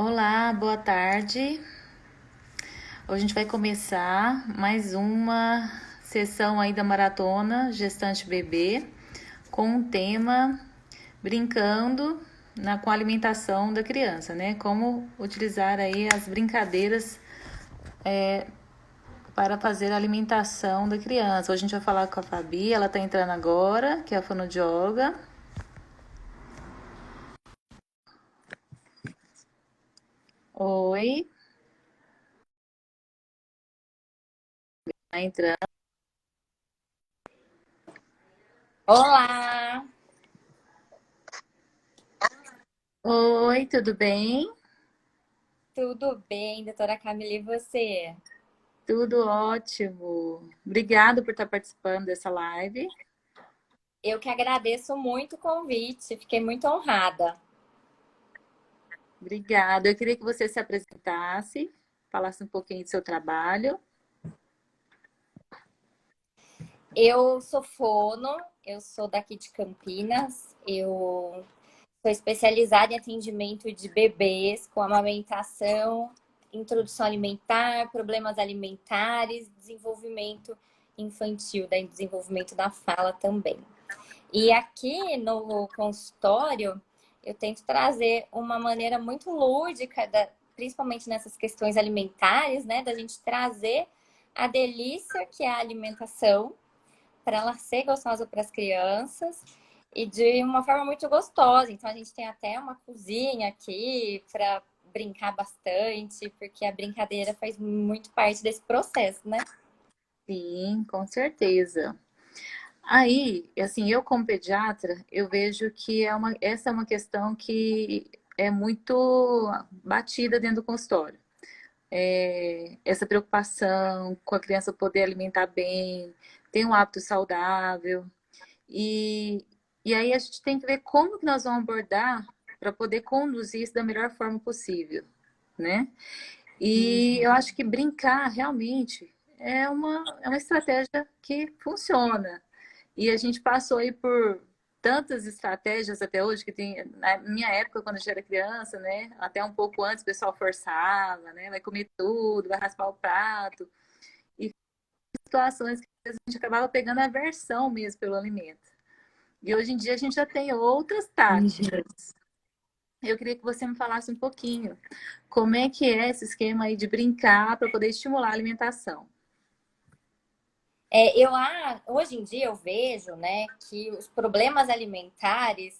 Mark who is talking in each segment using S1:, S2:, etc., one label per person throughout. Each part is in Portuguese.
S1: Olá, boa tarde. Hoje a gente vai começar mais uma sessão aí da maratona Gestante Bebê com um tema brincando com a alimentação da criança, né? Como utilizar aí as brincadeiras para fazer a alimentação da criança. Hoje a gente vai falar com a Fabi, ela tá entrando agora, que é a fonoaudióloga. Oi, tá entrando.
S2: Olá,
S1: Oi, tudo bem?
S2: tudo bem, doutora Camila, e você?
S1: Tudo ótimo. Obrigada por estar participando dessa live.
S2: Eu que agradeço muito o convite, fiquei muito honrada.
S1: Obrigada. Eu queria que você se apresentasse, falasse um pouquinho do seu trabalho.
S2: Eu sou fono, eu sou daqui de Campinas, eu sou especializada em atendimento de bebês com amamentação, introdução alimentar, problemas alimentares, desenvolvimento infantil, daí desenvolvimento da fala também. E aqui no consultório, eu tento trazer uma maneira muito lúdica, principalmente nessas questões alimentares, né? Da gente trazer a delícia que é a alimentação, para ela ser gostosa para as crianças e de uma forma muito gostosa. Então, a gente tem até uma cozinha aqui para brincar bastante, porque a brincadeira faz muito parte desse processo, né?
S1: Sim, com certeza. Aí, assim, eu como pediatra, eu vejo que essa é uma questão que é muito batida dentro do consultório. Essa preocupação com a criança poder alimentar bem, ter um hábito saudável. E, e aí a gente tem que ver como que nós vamos abordar para poder conduzir isso da melhor forma possível, né? E eu acho que brincar realmente é uma estratégia que funciona. E a gente passou aí por tantas estratégias até hoje que tem na minha época quando eu já era criança, né? Até um pouco antes o pessoal forçava, né? Vai comer tudo, vai raspar o prato e situações que a gente acabava pegando aversão mesmo pelo alimento. E hoje em dia a gente já tem outras táticas. Eu queria que você me falasse um pouquinho como é que é esse esquema aí de brincar para poder estimular a alimentação.
S2: Hoje em dia eu vejo, né, que os problemas alimentares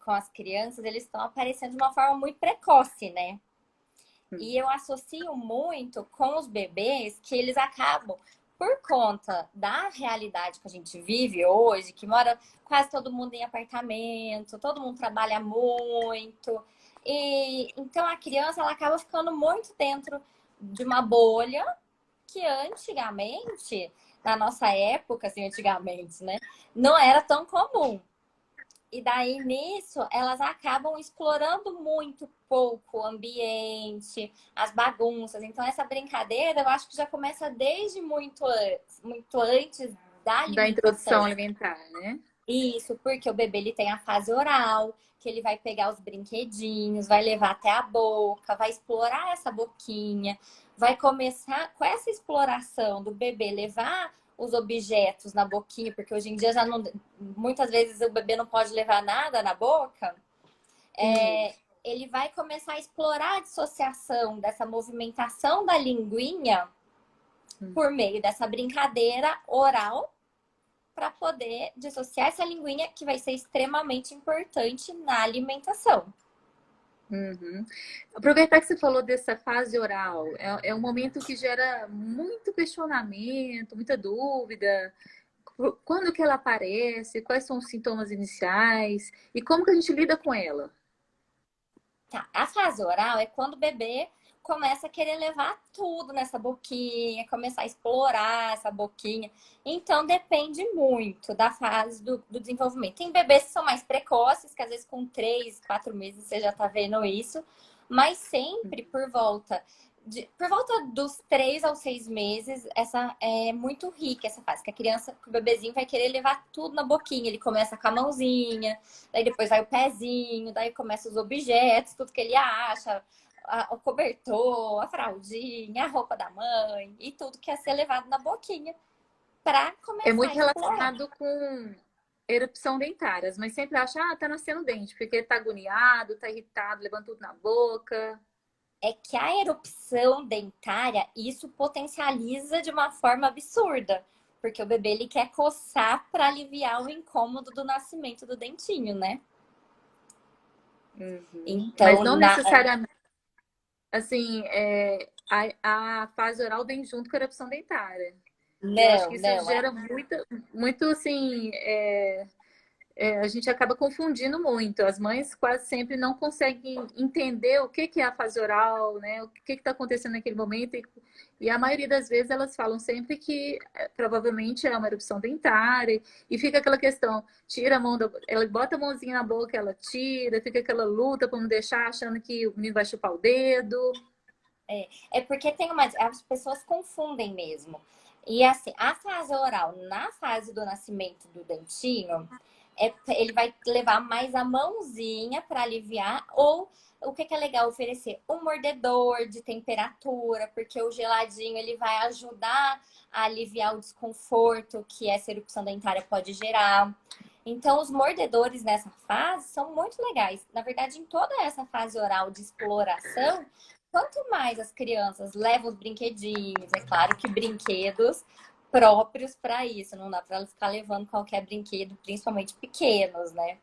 S2: com as crianças, eles estão aparecendo de uma forma muito precoce, né? E eu associo muito com os bebês que eles acabam, por conta da realidade que a gente vive hoje, que mora quase todo mundo em apartamento, todo mundo trabalha muito. E então a criança ela acaba ficando muito dentro de uma bolha que antigamente, na nossa época, assim, antigamente, né, não era tão comum. E daí, nisso, elas acabam explorando muito pouco o ambiente, as bagunças. Então, essa brincadeira, eu acho que já começa desde muito antes da
S1: Da introdução
S2: alimentação.
S1: alimentar, né?
S2: Isso, porque o bebê ele tem a fase oral, que ele vai pegar os brinquedinhos, vai levar até a boca, vai explorar essa boquinha, vai começar com essa exploração do bebê levar os objetos na boquinha, porque hoje em dia já não, muitas vezes o bebê não pode levar nada na boca.
S1: Isso.
S2: Ele vai começar a explorar a dissociação dessa movimentação da linguinha por meio dessa brincadeira oral para poder dissociar essa linguinha que vai ser extremamente importante na alimentação.
S1: Uhum. Aproveitar que você falou dessa fase oral, é um momento que gera muito questionamento, muita dúvida. Quando que ela aparece? Quais são os sintomas iniciais? E como que a gente lida com ela?
S2: Tá. A fase oral é quando o bebê começa a querer levar tudo nessa boquinha, começar a explorar essa boquinha. Então depende muito da fase do desenvolvimento. Tem bebês que são mais precoces, que às vezes com 3, 4 meses você já tá vendo isso, mas sempre por volta dos 3 aos 6 meses, essa é muito rica essa fase, que a criança, que o bebezinho vai querer levar tudo na boquinha. Ele começa com a mãozinha, daí depois vai o pezinho, daí começa os objetos, tudo que ele acha, o cobertor, a fraldinha, a roupa da mãe e tudo que ia ser levado na boquinha para
S1: É
S2: começar a
S1: muito
S2: explorar.
S1: relacionado com erupção dentária. As mães sempre acham, tá nascendo dente, porque tá agoniado, tá irritado, levando tudo na boca.
S2: É que a erupção dentária, isso potencializa de uma forma absurda. Porque o bebê ele quer coçar para aliviar o incômodo do nascimento do dentinho, né?
S1: Uhum. Mas
S2: Então,
S1: não necessariamente, assim, a fase oral vem junto com a erupção dentária. Eu acho que
S2: não,
S1: isso
S2: não.
S1: gera muito assim, a gente acaba confundindo muito. As mães quase sempre não conseguem entender o que é a fase oral, né? O que está acontecendo naquele momento. E a maioria das vezes elas falam sempre que provavelmente é uma erupção dentária. E fica aquela questão, tira a mão, ela bota a mãozinha na boca, ela tira, fica aquela luta para não deixar, achando que o menino vai chupar o dedo.
S2: É porque tem uma. As pessoas confundem mesmo. E assim, a fase oral, na fase do nascimento do dentinho, ele vai levar mais a mãozinha para aliviar, ou o que é legal oferecer? Um mordedor de temperatura, porque o geladinho ele vai ajudar a aliviar o desconforto que essa erupção dentária pode gerar. Então, os mordedores nessa fase são muito legais. Na verdade, em toda essa fase oral de exploração, quanto mais as crianças levam os brinquedinhos, é claro que brinquedos próprios para isso, não dá para elas ficar levando qualquer brinquedo, principalmente pequenos, né?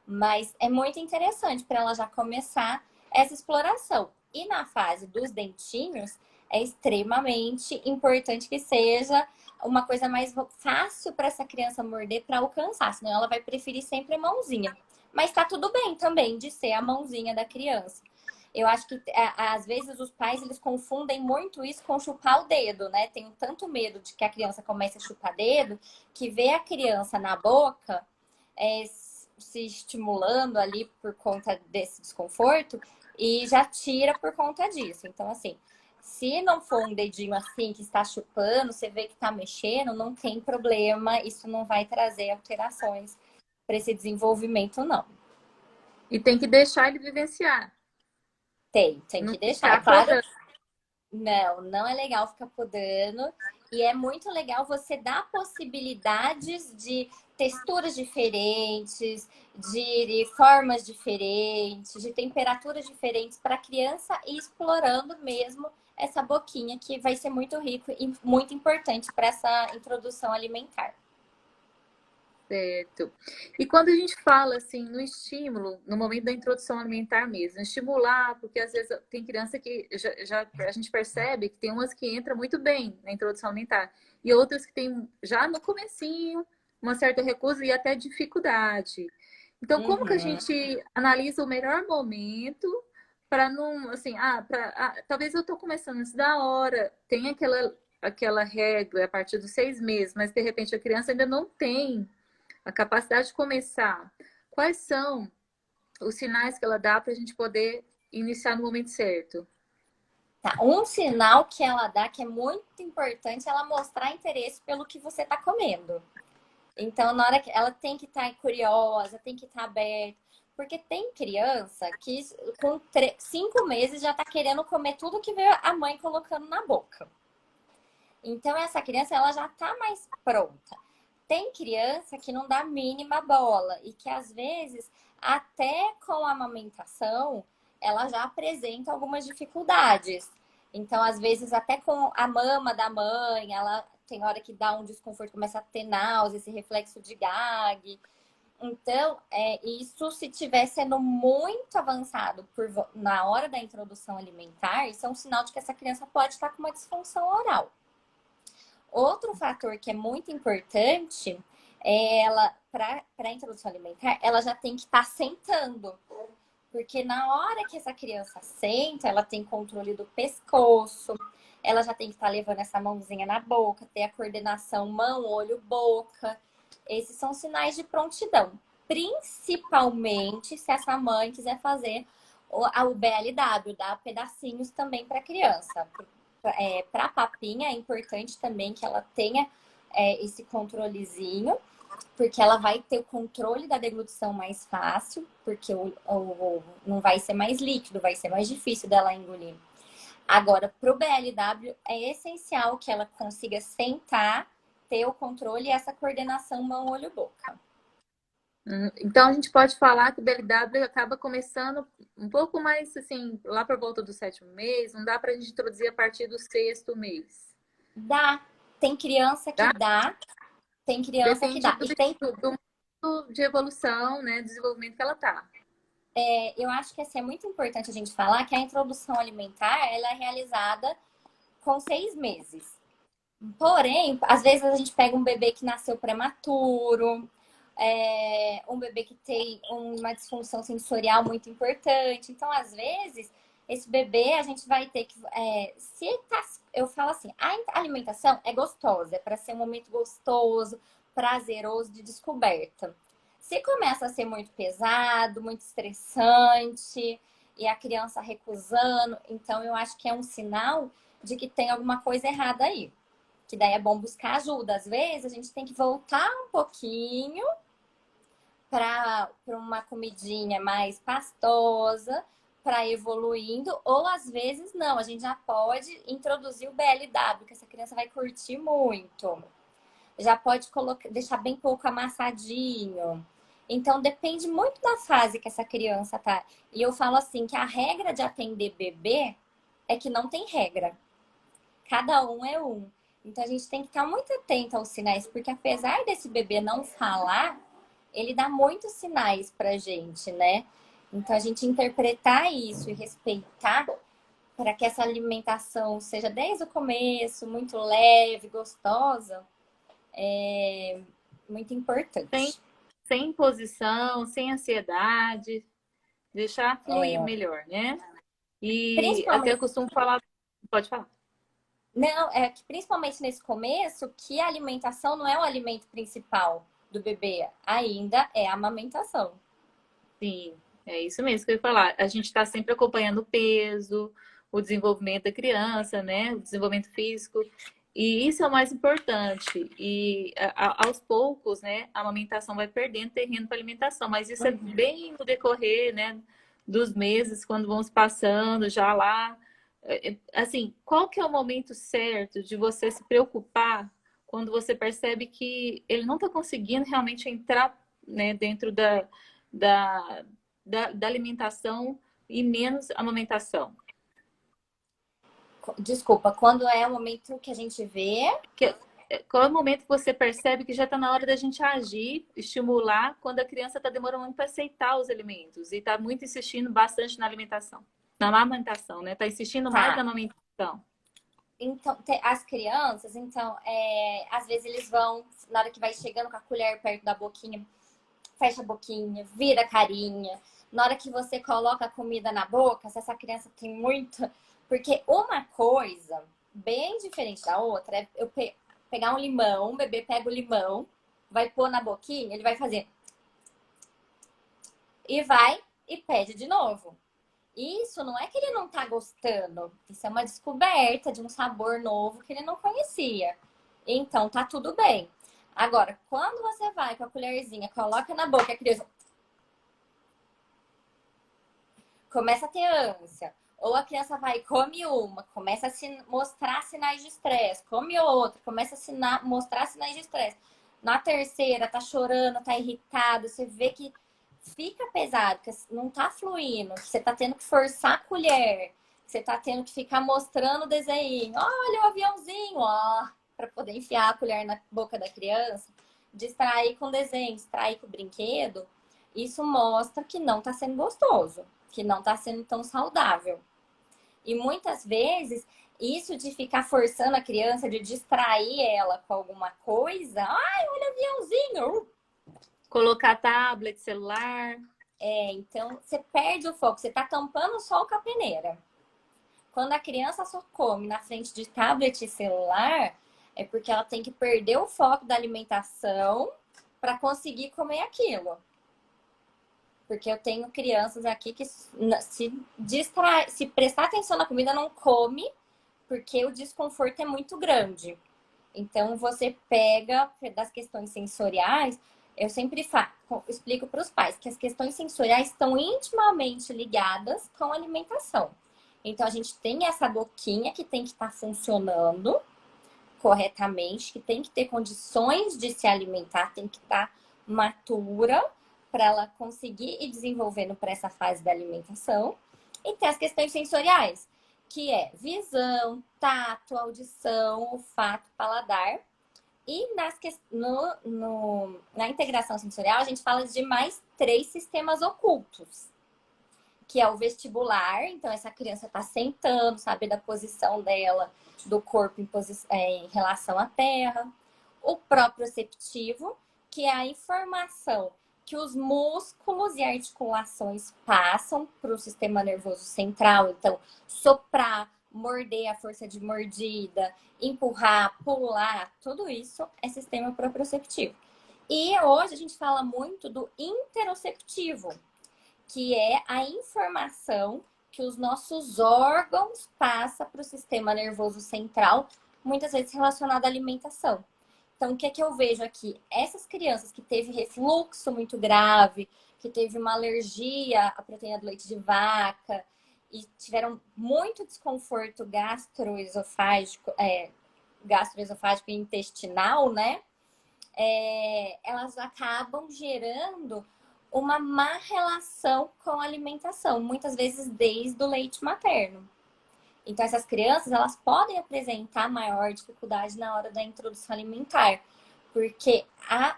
S2: Mas é muito interessante para ela já começar essa exploração. E na fase dos dentinhos, é extremamente importante que seja uma coisa mais fácil para essa criança morder para alcançar, senão ela vai preferir sempre a mãozinha. Mas tá tudo bem também de ser a mãozinha da criança. Eu acho que às vezes os pais eles confundem muito isso com chupar o dedo, né? Tenho tanto medo de que a criança comece a chupar dedo que vê a criança na boca se estimulando ali por conta desse desconforto e já tira por conta disso. Então, assim, se não for um dedinho assim que está chupando, você vê que está mexendo, não tem problema, isso não vai trazer alterações para esse desenvolvimento, não.
S1: E tem que deixar ele vivenciar.
S2: Tem
S1: Não
S2: que deixar. É
S1: ficar
S2: claro,
S1: podando.
S2: não é legal ficar podando. E é muito legal você dar possibilidades de texturas diferentes, de formas diferentes, de temperaturas diferentes para a criança ir explorando mesmo essa boquinha que vai ser muito rico e muito importante para essa introdução alimentar.
S1: Certo. E quando a gente fala assim no estímulo, no momento da introdução alimentar mesmo, estimular, porque às vezes tem criança que já a gente percebe que tem umas que entram muito bem na introdução alimentar e outras que tem já no comecinho uma certa recusa e até dificuldade. Então, como que a
S2: Uhum.
S1: gente analisa o melhor momento para não, assim, talvez eu estou começando antes da hora, tem aquela regra a partir dos 6 meses, mas de repente a criança ainda não tem a capacidade de começar. Quais são os sinais que ela dá para a gente poder iniciar no momento certo?
S2: Tá. Um sinal que ela dá que é muito importante é ela mostrar interesse pelo que você está comendo. Então, na hora que ela tem que estar curiosa, tem que estar aberta. Porque tem criança que com 5 meses já está querendo comer tudo que veio a mãe colocando na boca. Então, essa criança ela já está mais pronta. Tem criança que não dá a mínima bola e que às vezes, até com a amamentação, ela já apresenta algumas dificuldades. Então, às vezes, até com a mama da mãe, ela tem hora que dá um desconforto, começa a ter náusea, esse reflexo de gag. Então, isso se estiver sendo muito avançado na hora da introdução alimentar, isso é um sinal de que essa criança pode estar com uma disfunção oral. Outro fator que é muito importante é ela, para a introdução alimentar, ela já tem que estar sentando. Porque na hora que essa criança senta, ela tem controle do pescoço, ela já tem que estar levando essa mãozinha na boca, ter a coordenação mão, olho, boca. Esses são sinais de prontidão. Principalmente se essa mãe quiser fazer o BLW, dar pedacinhos também para a criança. Para a papinha é importante também que ela tenha esse controlezinho. porque ela vai ter o controle da deglutição mais fácil, porque não vai ser mais líquido, vai ser mais difícil dela engolir. Agora, para o BLW, é essencial que ela consiga sentar, ter o controle e essa coordenação mão, olho, boca.
S1: Então, a gente pode falar que o BLW acaba começando um pouco mais, assim, lá por volta do 7º mês. Não dá para a gente introduzir a partir do 6º mês.
S2: Dá. Tem criança que
S1: Dá?
S2: dá, tem criança que
S1: Depende
S2: dá. E tem,
S1: do mundo de evolução, né, desenvolvimento que ela tá.
S2: eu acho que assim, é muito importante a gente falar que a introdução alimentar ela é realizada com 6 meses. Porém, às vezes a gente pega um bebê que nasceu prematuro, um bebê que tem uma disfunção sensorial muito importante. Então, às vezes, esse bebê a gente vai ter que. Eu falo assim, a alimentação é gostosa, é para ser um momento gostoso, prazeroso de descoberta. Se começa a ser muito pesado, muito estressante, e a criança recusando, então eu acho que é um sinal de que tem alguma coisa errada aí. Que daí é bom buscar ajuda. Às vezes a gente tem que voltar um pouquinho para uma comidinha mais pastosa, para evoluindo, ou às vezes não, a gente já pode introduzir o BLW, que essa criança vai curtir muito. Já pode deixar bem pouco amassadinho. Então depende muito da fase que essa criança tá. E eu falo assim que a regra de atender bebê é que não tem regra. Cada um é um. Então a gente tem que estar muito atento aos sinais, porque apesar desse bebê não falar, ele dá muitos sinais pra gente, né? Então a gente interpretar isso e respeitar para que essa alimentação seja desde o começo muito leve, gostosa, é muito
S1: Sem,
S2: importante.
S1: sem imposição, sem ansiedade, deixar fluir melhor, né? E até eu
S2: Principalmente,
S1: costumo falar, pode falar.
S2: não, é que principalmente nesse começo, que a alimentação não é o alimento principal do bebê, ainda é a amamentação.
S1: Sim, é isso mesmo que eu ia falar. A gente está sempre acompanhando o peso, o desenvolvimento da criança, né? O desenvolvimento físico. E isso é o mais importante. E aos poucos, né, a amamentação vai perdendo terreno para alimentação. Mas isso é bem no decorrer, né, dos meses, quando vão se passando, já lá. Assim, qual que é o momento certo de você se preocupar quando você percebe que ele não está conseguindo realmente entrar, né, dentro da, da alimentação e menos amamentação?
S2: Desculpa, quando é o momento que a gente vê.
S1: Qual é o momento que você percebe que já está na hora da gente agir, estimular, quando a criança está demorando muito para aceitar os alimentos e está muito insistindo bastante na alimentação, na amamentação, né? Está insistindo mais na
S2: Tá.
S1: amamentação.
S2: Então, as crianças, então, às vezes eles vão, na hora que vai chegando com a colher perto da boquinha, fecha a boquinha, vira a carinha. Na hora que você coloca a comida na boca, se essa criança tem muita. Porque uma coisa bem diferente da outra é eu pegar um limão, o bebê pega o limão, vai pôr na boquinha, ele vai fazer. E vai e pede de novo. Isso não é que ele não tá gostando. Isso é uma descoberta de um sabor novo que ele não conhecia. Então tá tudo bem. Agora, quando você vai com a colherzinha, coloca na boca, a criança começa a ter ânsia. Ou a criança vai e come uma, começa a mostrar sinais de estresse, come outra, começa a mostrar sinais de estresse. Na terceira, tá chorando, tá irritado, você vê que fica pesado, que não tá fluindo, que você tá tendo que forçar a colher, que você tá tendo que ficar mostrando o desenho. Olha o aviãozinho, ó, para poder enfiar a colher na boca da criança, distrair com o desenho, distrair com o brinquedo. Isso mostra que não tá sendo gostoso, que não tá sendo tão saudável. E muitas vezes, isso de ficar forçando a criança, de distrair ela com alguma coisa, ai, olha o aviãozinho,
S1: Colocar tablet, celular.
S2: então você perde o foco, você tá tampando só com a peneira. Quando a criança só come na frente de tablet e celular, é porque ela tem que perder o foco da alimentação para conseguir comer aquilo. Porque eu tenho crianças aqui que se prestar atenção na comida, não come, porque o desconforto é muito grande. Então, você pega das questões sensoriais, eu sempre explico para os pais que as questões sensoriais estão intimamente ligadas com a alimentação. Então, a gente tem essa boquinha que tem que estar funcionando corretamente, que tem que ter condições de se alimentar, tem que estar matura para ela conseguir ir desenvolvendo para essa fase da alimentação. E tem as questões sensoriais, que é visão, tato, audição, olfato, paladar. E na integração sensorial, a gente fala de mais 3 sistemas ocultos, que é o vestibular. Então, essa criança está sentando, sabe da posição dela, do corpo em relação à terra. O proprioceptivo, que é a informação que os músculos e articulações passam para o sistema nervoso central. Então, soprar, morder, a força de mordida, empurrar, pular, tudo isso é sistema proprioceptivo. E hoje a gente fala muito do interoceptivo, que é a informação que os nossos órgãos passam para o sistema nervoso central, muitas vezes relacionado à alimentação. Então, o que é que eu vejo aqui? Essas crianças que teve refluxo muito grave, que teve uma alergia à proteína do leite de vaca e tiveram muito desconforto gastroesofágico e intestinal, né? Elas acabam gerando uma má relação com a alimentação, muitas vezes desde o leite materno. Então, essas crianças, elas podem apresentar maior dificuldade na hora da introdução alimentar, porque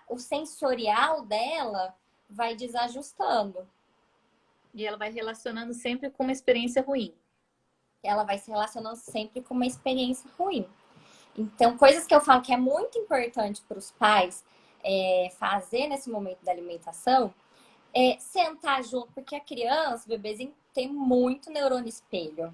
S2: o sensorial dela vai desajustando.
S1: E ela vai relacionando sempre com uma experiência ruim.
S2: Ela vai se relacionando sempre com uma experiência ruim. Então, coisas que eu falo que é muito importante para os pais fazer nesse momento da alimentação é sentar junto, porque a criança, o bebezinho, tem muito neurônio espelho.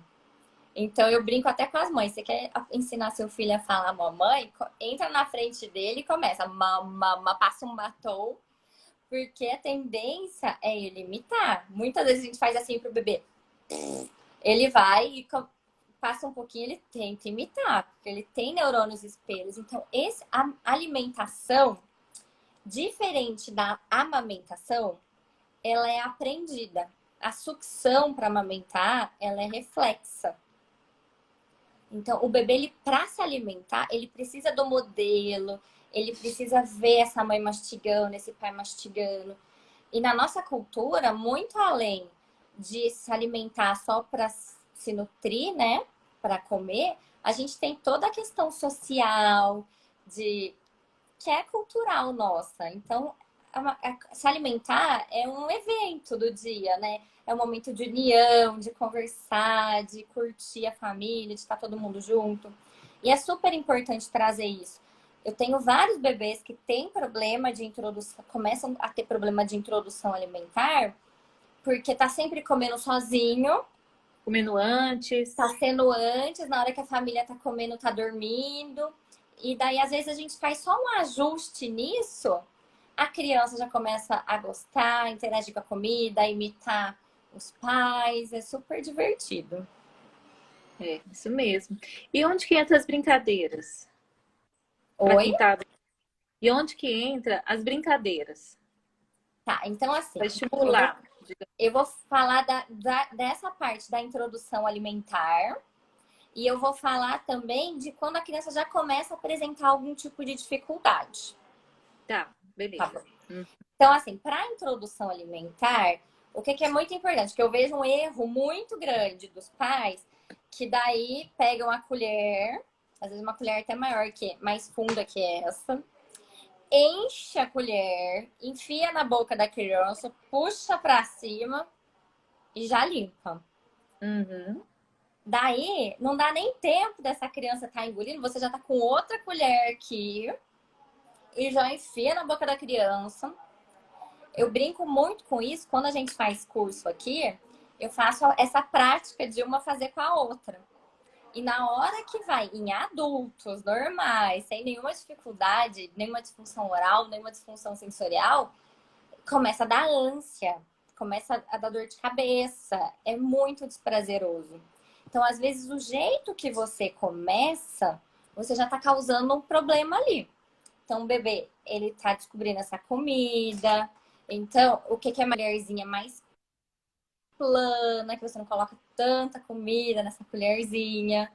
S2: Então, eu brinco até com as mães. Você quer ensinar seu filho a falar mamãe? Entra na frente dele e começa. Mama, passa um batom. Porque a tendência é ele imitar. Muitas vezes a gente faz assim pro bebê. Ele vai e passa um pouquinho, ele tenta imitar. Porque ele tem neurônios espelhos. Então, a alimentação, diferente da amamentação, ela é aprendida. A sucção para amamentar, ela é reflexa. Então, o bebê, para se alimentar, ele precisa do modelo, ele precisa ver essa mãe mastigando, esse pai mastigando. E na nossa cultura, muito além de se alimentar só para se nutrir, né? Para comer, a gente tem toda a questão social, que é cultural nossa. Então, se alimentar é um evento do dia, né? É um momento de união, de conversar, de curtir a família, de estar todo mundo junto. E é super importante trazer isso. Eu tenho vários bebês que têm problema de introdução, começam a ter problema de introdução alimentar, porque tá sempre comendo sozinho.
S1: Comendo antes.
S2: Tá sendo antes, na hora que a família tá comendo, tá dormindo. E daí, às vezes, a gente faz só um ajuste nisso, a criança já começa a gostar, interagir com a comida, imitar os pais. É super divertido.
S1: É, isso mesmo. E onde que entra as brincadeiras? Para
S2: Oi?
S1: quem tá... E onde que entra as brincadeiras?
S2: Tá, então assim,
S1: Para estimular.
S2: eu vou falar dessa parte da introdução alimentar. E eu vou falar também de quando a criança já começa a apresentar algum tipo de dificuldade.
S1: Tá, beleza.
S2: Tá. Então, assim, para a introdução alimentar, o que é muito importante? Que eu vejo um erro muito grande dos pais, que daí pegam a colher, às vezes uma colher até maior, mais funda que essa, enche a colher, enfia na boca da criança, puxa para cima e já limpa.
S1: Uhum.
S2: Daí, não dá nem tempo dessa criança estar engolindo, você já tá com outra colher aqui e já enfia na boca da criança. Eu brinco muito com isso, quando a gente faz curso aqui, eu faço essa prática de uma fazer com a outra. E na hora que vai em adultos normais, sem nenhuma dificuldade, nenhuma disfunção oral, nenhuma disfunção sensorial, começa a dar ânsia, começa a dar dor de cabeça, é muito desprazeroso. Então, às vezes, o jeito que você começa você já está causando um problema ali. Então, o bebê, ele está descobrindo essa comida. Então, o que é uma colherzinha mais plana, que você não coloca tanta comida nessa colherzinha,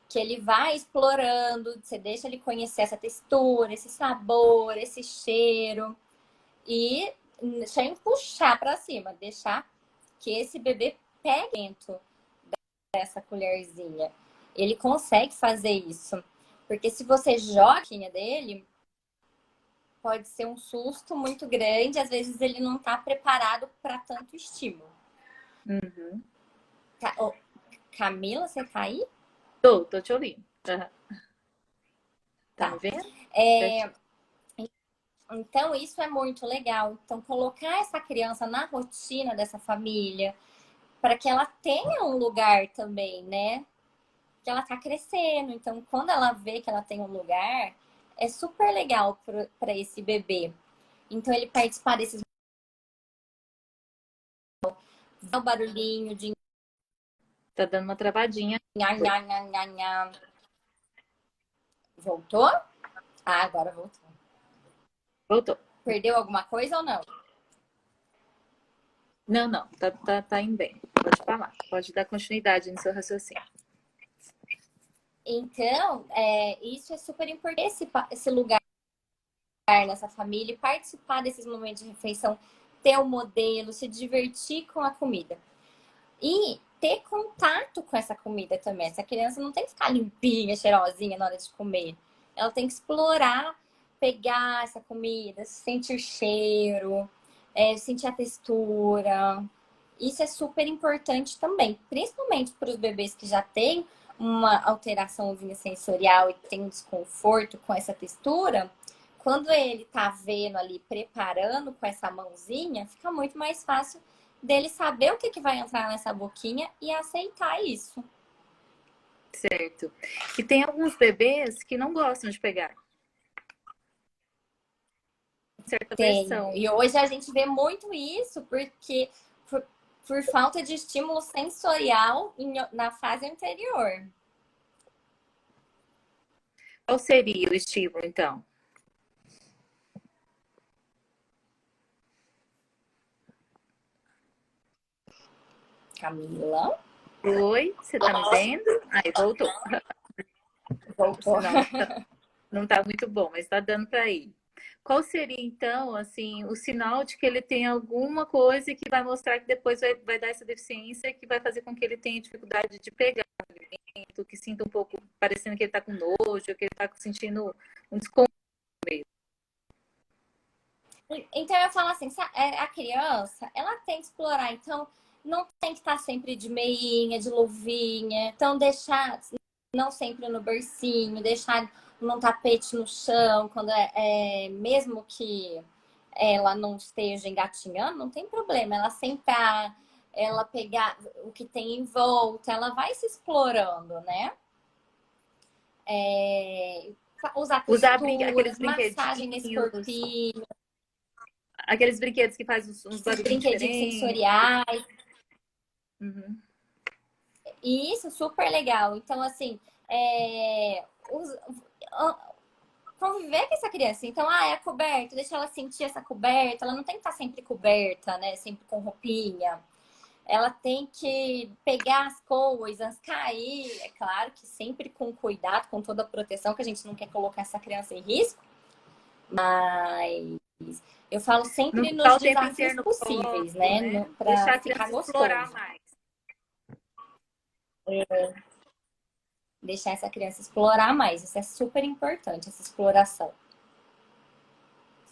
S2: que ele vai explorando, você deixa ele conhecer essa textura, esse sabor, esse cheiro e sem puxar para cima, deixar que esse bebê pegue dentro dessa colherzinha. Ele consegue fazer isso. Porque se você joga a dele, pode ser um susto muito grande, às vezes ele não está preparado para tanto estímulo.
S1: Uhum.
S2: Camila, você tá aí?
S1: Tô te ouvindo. Uhum. Tá me
S2: Tá.
S1: vendo?
S2: Então, isso é muito legal. Então, colocar essa criança na rotina dessa família, para que ela tenha um lugar também, né? Que ela tá crescendo. Então, quando ela vê que ela tem um lugar, é super legal para esse bebê. Então, ele participar desses o barulhinho de
S1: Tá dando uma travadinha.
S2: nha, nha, nha, nha, nha. Voltou? Ah, agora voltou.
S1: Voltou.
S2: Perdeu alguma coisa ou não?
S1: Não. Tá indo bem. Pode falar. Pode dar continuidade no seu raciocínio.
S2: Então, isso é super importante, esse lugar nessa família, participar desses momentos de refeição, ter um modelo, se divertir com a comida. E ter contato com essa comida também. Essa criança não tem que ficar limpinha, cheirosinha na hora de comer. Ela tem que explorar, pegar essa comida, sentir o cheiro, sentir a textura. Isso é super importante também, principalmente para os bebês que já têm uma alteraçãozinha sensorial e tem um desconforto com essa textura. Quando ele tá vendo ali, preparando com essa mãozinha, fica muito mais fácil dele saber o que vai entrar nessa boquinha e aceitar isso.
S1: Certo. E tem alguns bebês que não gostam de pegar. Certa
S2: Tem.
S1: versão.
S2: E hoje a gente vê muito isso porque por falta de estímulo sensorial na fase anterior.
S1: Qual seria o estímulo, então?
S2: Camila?
S1: Oi, você tá me vendo? Aí, voltou. O
S2: Voltou.
S1: sinal não tá muito bom, mas tá dando para ir. Qual seria, então, assim, o sinal de que ele tem alguma coisa que vai mostrar que depois vai dar essa deficiência que vai fazer com que ele tenha dificuldade de pegar o alimento, que sinta um pouco, parecendo que ele está com nojo, que ele está sentindo um desconforto mesmo.
S2: Então eu falo assim, a criança, ela tem que explorar, então não tem que estar sempre de meinha, de luvinha, então deixar não sempre no bercinho, deixar num tapete no chão, quando mesmo que ela não esteja engatinhando, não tem problema, ela sentar, ela pegar o que tem em volta, ela vai se explorando, né? Usar
S1: Usar
S2: texturas,
S1: aqueles
S2: massagem nesse
S1: brinquedinhos,
S2: corpinho,
S1: aqueles brinquedos que fazem uns
S2: esses
S1: barulhinhos
S2: brinquedinhos
S1: diferentes.
S2: sensoriais.
S1: Uhum.
S2: E isso é super legal. Então, assim, conviver com essa criança. Então, é coberta, deixa ela sentir essa coberta. Ela não tem que estar sempre coberta, né? Sempre com roupinha. Ela tem que pegar as coisas, cair. É claro que sempre com cuidado, com toda a proteção, que a gente não quer colocar essa criança em risco. Mas eu falo
S1: Não
S2: sempre nos
S1: ficar o tempo
S2: desafios
S1: inteiro no
S2: possíveis,
S1: colo,
S2: né?
S1: né?
S2: Para
S1: Deixar a
S2: ficar
S1: criança explorar
S2: gostoso.
S1: mais.
S2: Deixar essa criança explorar mais. Isso é super importante, essa exploração.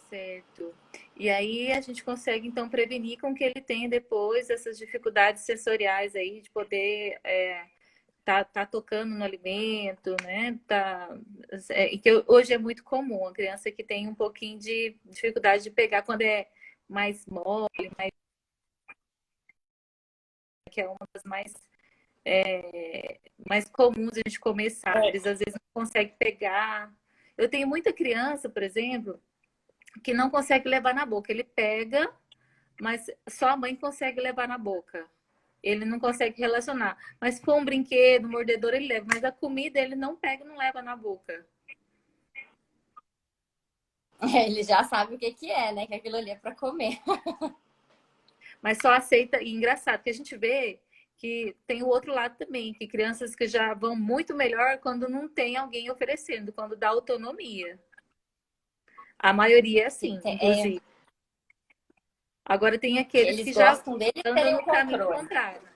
S1: Certo. E aí a gente consegue então prevenir com que ele tenha depois essas dificuldades sensoriais aí de poder tá tocando no alimento, né? E que hoje é muito comum a criança que tem um pouquinho de dificuldade de pegar quando é mais mole, que é uma das mais comuns a gente começar. Eles às vezes não conseguem pegar. Eu tenho muita criança, por exemplo, que não consegue levar na boca. Ele pega, mas só a mãe consegue levar na boca. ele não consegue relacionar. Mas se for um brinquedo, um mordedor, ele leva. Mas a comida ele não pega e não leva na boca.
S2: Ele já sabe o que que é, né? Que aquilo ali é para comer.
S1: Mas só aceita. E engraçado, que a gente vê que tem o outro lado também, que crianças que já vão muito melhor quando não tem alguém oferecendo, quando dá autonomia. A maioria é
S2: Que
S1: assim,
S2: é,
S1: inclusive. Agora tem aqueles
S2: eles
S1: que já
S2: gostam deles
S1: andam
S2: terem o
S1: no caminho
S2: controle.
S1: contrário.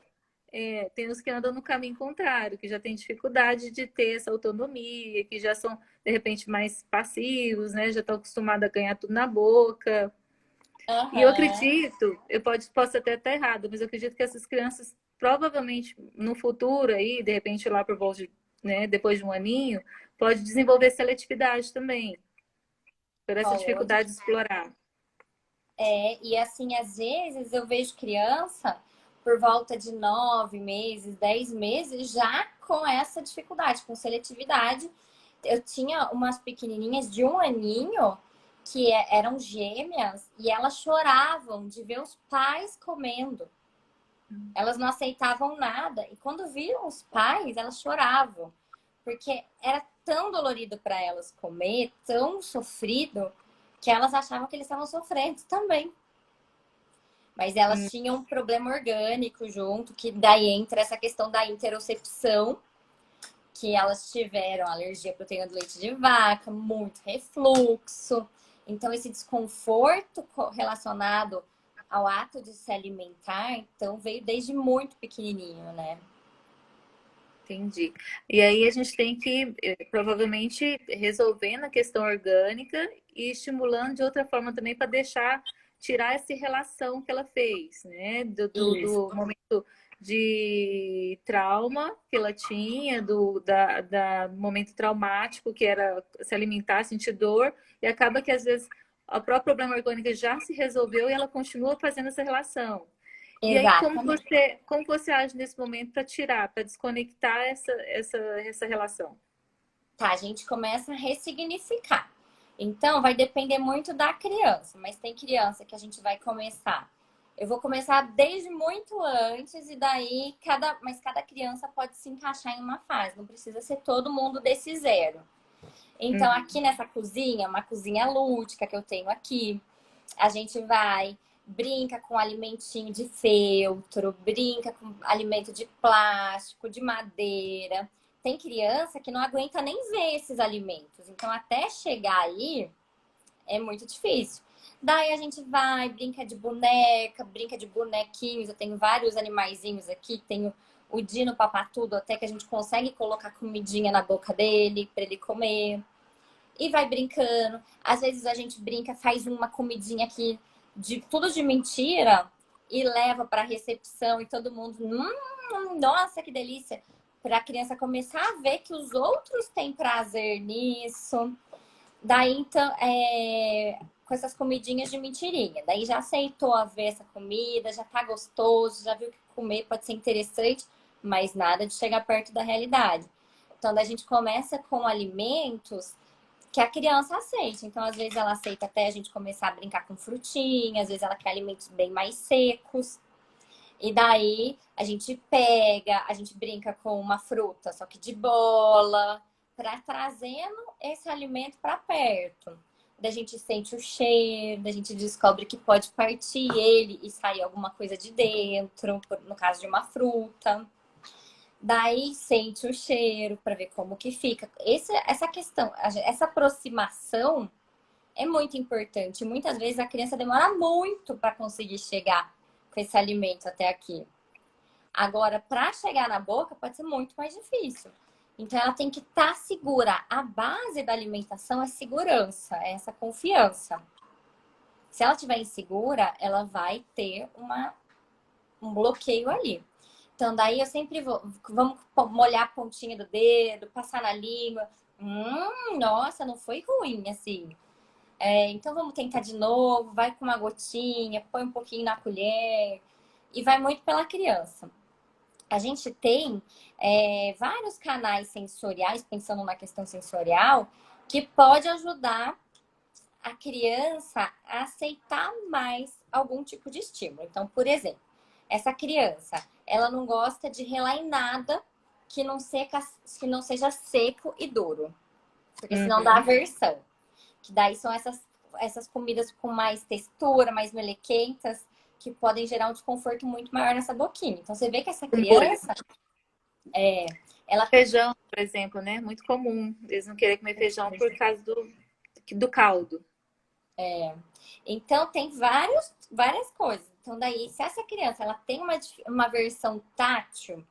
S1: É, tem os que andam no caminho contrário, que já têm dificuldade de ter essa autonomia, que já são, de repente, mais passivos, né? Já estão acostumados a ganhar tudo na boca. E eu
S2: Aham.
S1: acredito, posso até estar errado, mas eu acredito que essas crianças, provavelmente, no futuro aí, de repente, lá por volta de, né, depois de um aninho, pode desenvolver seletividade também, por essa
S2: Pode.
S1: dificuldade de explorar.
S2: E assim, às vezes eu vejo criança por volta de 9 meses, 10 meses, já com essa dificuldade, com seletividade. Eu tinha umas pequenininhas de 1 aninho que eram gêmeas e elas choravam de ver os pais comendo. Elas não aceitavam nada. E quando viam os pais, elas choravam. Porque era tão dolorido para elas comer, tão sofrido, que elas achavam que eles estavam sofrendo também. Mas elas
S1: Hum,
S2: tinham um problema orgânico junto, que daí entra essa questão da interocepção, que elas tiveram alergia à proteína do leite de vaca, muito refluxo. Então, esse desconforto relacionado ao ato de se alimentar, então, veio desde muito pequenininho, né?
S1: entendi. E aí a gente tem que, provavelmente, resolvendo a questão orgânica e estimulando de outra forma também para deixar, tirar essa relação que ela fez, né?
S2: Isso.
S1: Do momento de trauma que ela tinha, da momento traumático que era se alimentar, sentir dor, e acaba que às vezes o próprio problema orgânico já se resolveu e ela continua fazendo essa relação. E aí,
S2: Exatamente.
S1: como você age nesse momento para tirar, para desconectar essa relação?
S2: Tá, a gente começa a ressignificar. Então, vai depender muito da criança, mas tem criança que a gente vai começar. Eu vou começar desde muito antes e daí mas cada criança pode se encaixar em uma fase, não precisa ser todo mundo desse zero. Então,
S1: Uhum.
S2: aqui nessa cozinha, uma cozinha lúdica que eu tenho aqui, a gente vai, brinca com alimentinho de feltro, brinca com alimento de plástico, de madeira. Tem criança que não aguenta nem ver esses alimentos. Então, até chegar aí, é muito difícil. Daí a gente vai, brinca de boneca, brinca de bonequinhos. Eu tenho vários animaizinhos aqui. Tenho o Dino Papatudo, até que a gente consegue colocar comidinha na boca dele para ele comer. E vai brincando. Às vezes a gente brinca, faz uma comidinha aqui de tudo de mentira e leva para a recepção e todo mundo, nossa, que delícia, para a criança começar a ver que os outros têm prazer nisso. Daí então, com essas comidinhas de mentirinha, daí já aceitou a ver essa comida, já tá gostoso, já viu que comer pode ser interessante, mas nada de chegar perto da realidade. Então, daí a gente começa com alimentos que a criança aceite. Então, às vezes, ela aceita até a gente começar a brincar com frutinha, às vezes ela quer alimentos bem mais secos. E daí a gente pega, a gente brinca com uma fruta, só que de bola, para trazendo esse alimento para perto. Da gente sente o cheiro, da gente descobre que pode partir ele e sair alguma coisa de dentro, no caso de uma fruta. Daí sente o cheiro para ver como que fica. Essa questão, essa aproximação é muito importante. Muitas vezes a criança demora muito para conseguir chegar com esse alimento até aqui. Agora, para chegar na boca, pode ser muito mais difícil. Então, ela tem que estar segura. A base da alimentação é segurança, é essa confiança. Se ela estiver insegura, ela vai ter um bloqueio ali. Então, daí eu sempre vamos molhar a pontinha do dedo, passar na língua. Nossa, não foi ruim, assim. Então, vamos tentar de novo. Vai com uma gotinha, põe um pouquinho na colher. E vai muito pela criança. A gente tem vários canais sensoriais, pensando na questão sensorial, que pode ajudar a criança a aceitar mais algum tipo de estímulo. Então, por exemplo, essa criança, ela não gosta de relar em nada que não seja seco e duro, porque senão dá
S1: Uhum.
S2: aversão. Que daí são essas comidas com mais textura, mais melequentas, que podem gerar um desconforto muito maior nessa boquinha. Então você vê que essa
S1: Com molho.
S2: criança, ela
S1: Feijão, por exemplo, né? Muito comum. Eles não querem comer feijão por causa do caldo.
S2: então tem várias coisas. Então daí, se essa criança ela tem uma versão tátil,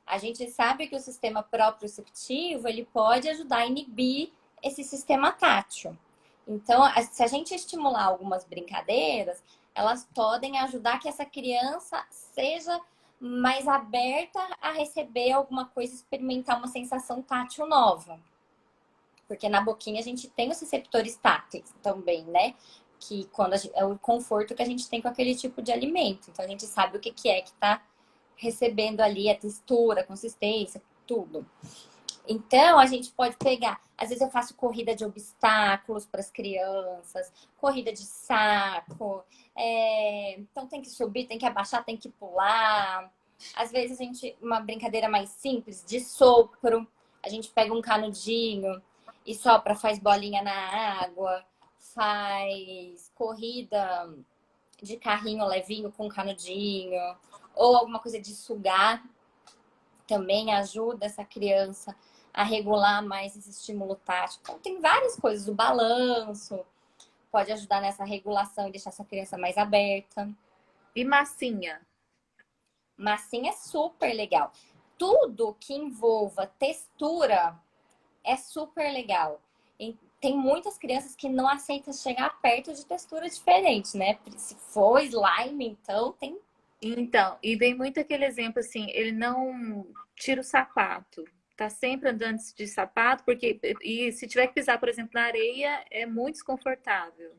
S2: a gente sabe que o sistema proprioceptivo ele pode ajudar a inibir esse sistema tátil. Então, se a gente estimular algumas brincadeiras, elas podem ajudar que essa criança seja mais aberta a receber alguma coisa, experimentar uma sensação tátil nova. Porque na boquinha a gente tem os receptores táteis também, né? Que quando é o conforto que a gente tem com aquele tipo de alimento. Então a gente sabe o que é que tá recebendo ali, a textura, a consistência, tudo. Então, a gente pode pegar. Às vezes eu faço corrida de obstáculos para as crianças, corrida de saco. Então, tem que subir, tem que abaixar, tem que pular. Às vezes, uma brincadeira mais simples, de sopro. A gente pega um canudinho e sopra, faz bolinha na água, faz corrida de carrinho levinho com canudinho, ou alguma coisa de sugar também ajuda essa criança a regular mais esse estímulo tático. Então, tem várias coisas. O balanço pode ajudar nessa regulação e deixar essa criança mais aberta.
S1: E massinha?
S2: Massinha é super legal. Tudo que envolva textura é super legal. E tem muitas crianças que não aceitam chegar perto de textura diferente, né? Se for slime, então tem.
S1: Então, e vem muito aquele exemplo assim, ele não tira o sapato. Tá sempre andando de sapato, porque e se tiver que pisar, por exemplo, na areia, é muito desconfortável.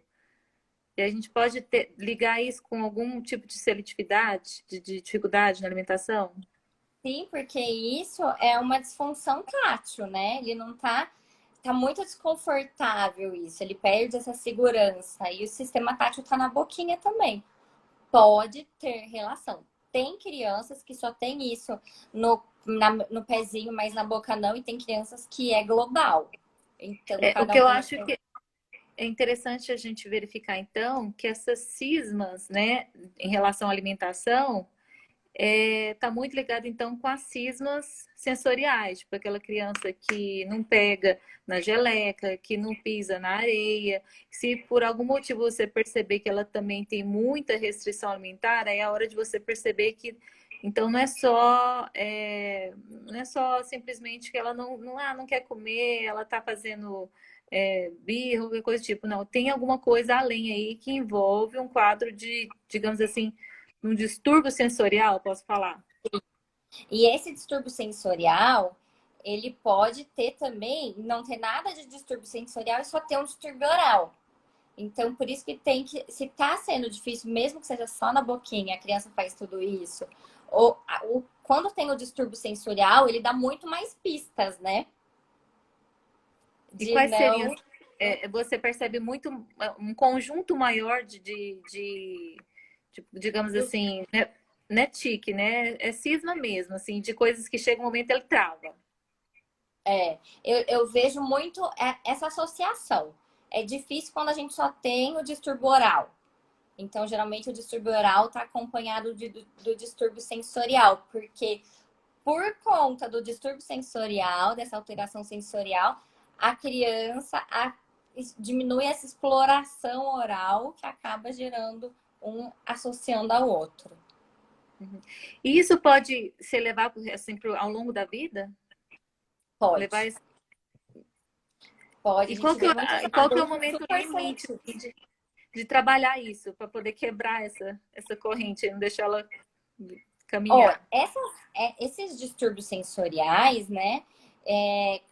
S1: E a gente pode ligar isso com algum tipo de seletividade, de dificuldade na alimentação?
S2: Sim, porque isso é uma disfunção tátil, né? Ele não tá muito desconfortável isso, ele perde essa segurança e o sistema tátil tá na boquinha também. Pode ter relação. Tem crianças que só tem isso no pezinho, mas na boca não, e tem crianças que é global. Então,
S1: O
S2: cada
S1: que eu
S2: uma
S1: acho
S2: tem.
S1: que é interessante a gente verificar, então, que essas cismas, né, em relação à alimentação, tá muito ligado, então, com as cismas sensoriais, tipo aquela criança que não pega na geleca, que não pisa na areia. Se por algum motivo você perceber que ela também tem muita restrição alimentar, aí é a hora de você perceber que, então, não é só simplesmente que ela não quer comer, ela tá fazendo birra, qualquer coisa do tipo. Não, tem alguma coisa além aí que envolve um quadro de, digamos assim, um distúrbio sensorial, posso falar?
S2: E esse distúrbio sensorial, ele pode ter também, não ter nada de distúrbio sensorial e só ter um distúrbio oral. Então, por isso que tem que, se tá sendo difícil, mesmo que seja só na boquinha, a criança faz tudo isso, quando tem o distúrbio sensorial, ele dá muito mais pistas, né?
S1: E
S2: De
S1: quais seriam?
S2: não.
S1: Você percebe muito um conjunto maior digamos assim, né, tique, né? É cisma mesmo, assim, de coisas que chega um momento ele trava.
S2: Eu vejo muito essa associação. É difícil quando a gente só tem o distúrbio oral. Então, geralmente, o distúrbio oral está acompanhado do distúrbio sensorial, porque por conta do distúrbio sensorial, dessa alteração sensorial, a criança diminui essa exploração oral que acaba gerando um associando ao outro.
S1: E isso pode ser levado assim, ao longo da vida? Levar
S2: Pode,
S1: esse...
S2: pode.
S1: E
S2: A gente vê muitos
S1: qual que é o
S2: adultos
S1: momento
S2: super
S1: limite
S2: seletivos.
S1: de trabalhar isso, para poder quebrar essa corrente, não deixar ela
S2: Ó,
S1: caminhar?
S2: esses distúrbios sensoriais, né?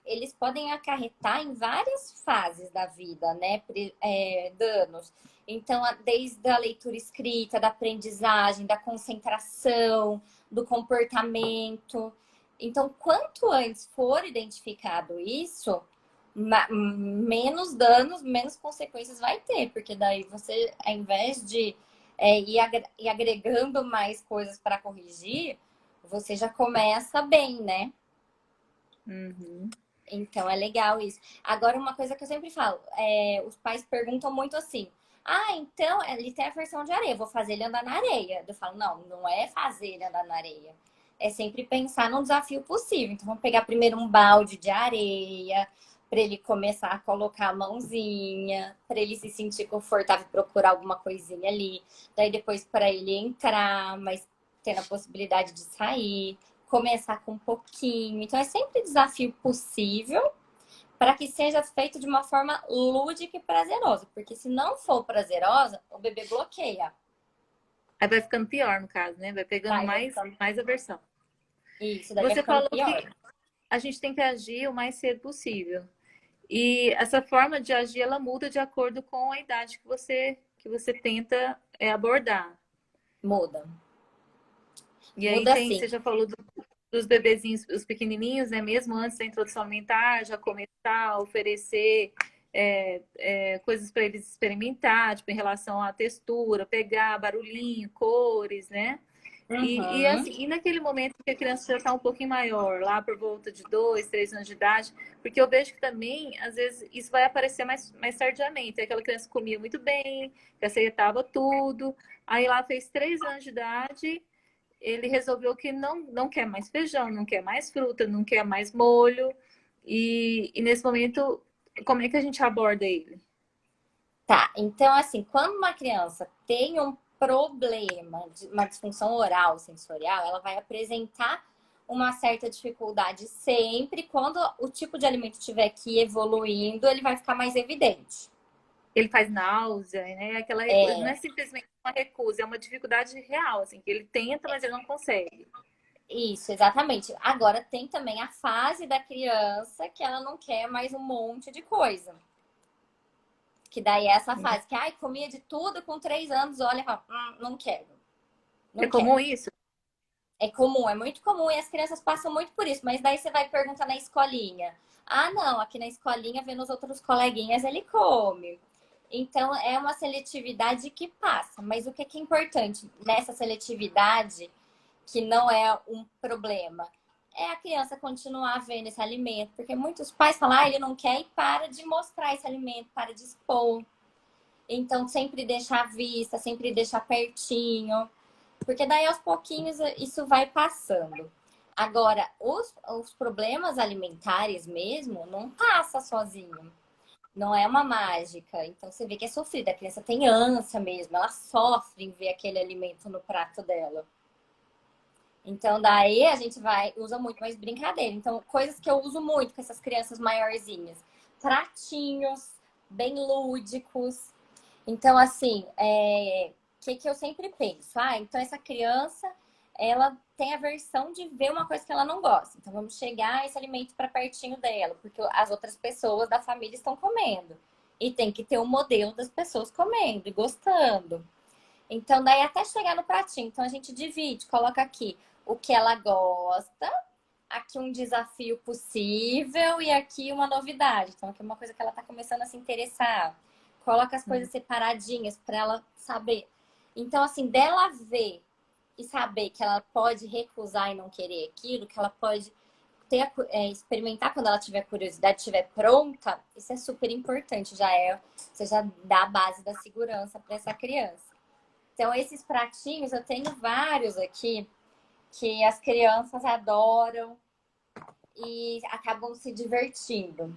S2: Eles podem acarretar em várias fases da vida, né? Danos. Então, desde a leitura escrita, da aprendizagem, da concentração, do comportamento. Então, quanto antes for identificado isso, menos danos, menos consequências vai ter, porque daí você, ao invés de e agregando mais coisas para corrigir, você já começa bem, né?
S1: Uhum.
S2: Então é legal isso. Agora, uma coisa que eu sempre falo, os pais perguntam muito assim: ah, então ele tem a versão de areia, vou fazer ele andar na areia. Eu falo, não, não é fazer ele andar na areia. É sempre pensar num desafio possível. Então, vamos pegar primeiro um balde de areia, para ele começar a colocar a mãozinha, para ele se sentir confortável, procurar alguma coisinha ali. Daí depois para ele entrar, mas tendo a possibilidade de sair, começar com um pouquinho. Então é sempre desafio possível para que seja feito de uma forma lúdica e prazerosa, porque se não for prazerosa, o bebê bloqueia.
S1: Aí vai ficando pior, no caso, né? Vai pegando
S2: Vai
S1: mais,
S2: ficando...
S1: mais aversão.
S2: Isso, daí vai
S1: Você
S2: ficando
S1: falou
S2: pior.
S1: que a gente tem que agir o mais cedo possível. E essa forma de agir, ela muda de acordo com a idade que você tenta abordar.
S2: Muda.
S1: E aí
S2: Muda
S1: tem,
S2: sim.
S1: você já falou dos bebezinhos, os pequenininhos, né? Mesmo antes da introdução alimentar, já começar a oferecer coisas para eles experimentar, tipo em relação à textura, pegar barulhinho, cores, né?
S2: Uhum.
S1: Assim, e naquele momento que a criança já está um pouquinho maior, lá por volta de 2, 3 anos de idade, porque eu vejo que também, às vezes, isso vai aparecer mais tardiamente. Aquela criança comia muito bem, que aceitava tudo, aí lá fez 3 anos de idade, ele resolveu que não quer mais feijão, não quer mais fruta, não quer mais molho. E nesse momento, como é que a gente aborda ele?
S2: Tá, então assim, quando uma criança tem um problema, uma disfunção oral sensorial, ela vai apresentar uma certa dificuldade sempre. Quando o tipo de alimento estiver aqui evoluindo, ele vai ficar mais evidente.
S1: Ele faz náusea, né? Aquela recusa, não é
S2: É,
S1: simplesmente uma recusa, é uma dificuldade real, assim, que ele tenta, mas ele não consegue.
S2: isso, exatamente. Agora tem também a fase da criança que ela não quer mais um monte de coisa. Que daí é essa fase que, ai, comia de tudo com 3 anos, olha e fala, não quero,
S1: É
S2: não quero.
S1: comum isso?
S2: É comum, é muito comum e as crianças passam muito por isso. Mas daí você vai perguntar na escolinha. Ah, não, aqui na escolinha, vendo os outros coleguinhas, ele come. Então, é uma seletividade que passa. Mas o que é importante nessa seletividade, que não é um problema, é a criança continuar vendo esse alimento. Porque muitos pais falam, ah, ele não quer e para de mostrar esse alimento, para de expor. Então, sempre deixar à vista, sempre deixar pertinho. Porque daí aos pouquinhos isso vai passando. Agora, os problemas alimentares mesmo não passa sozinho. Não é uma mágica. Então você vê que é sofrida. A criança tem ânsia mesmo, ela sofre em ver aquele alimento no prato dela. Então daí a gente usa muito mais brincadeira. Então, coisas que eu uso muito com essas crianças maiorzinhas. Pratinhos bem lúdicos. Então, assim, que eu sempre penso? Ah, então essa criança, ela tem a versão de ver uma coisa que ela não gosta. Então, vamos chegar esse alimento para pertinho dela, porque as outras pessoas da família estão comendo. E tem que ter um modelo das pessoas comendo e gostando. Então, daí até chegar no pratinho. Então, a gente divide, coloca aqui o que ela gosta, aqui um desafio possível e aqui uma novidade. Então, aqui é uma coisa que ela está começando a se interessar. Coloca as coisas separadinhas para ela saber. Então, assim, dela ver e saber que ela pode recusar e não querer aquilo, que ela pode experimentar quando ela tiver curiosidade, estiver pronta, isso é super importante. Você já dá a base da segurança para essa criança. Então, esses pratinhos, eu tenho vários aqui que as crianças adoram e acabam se divertindo.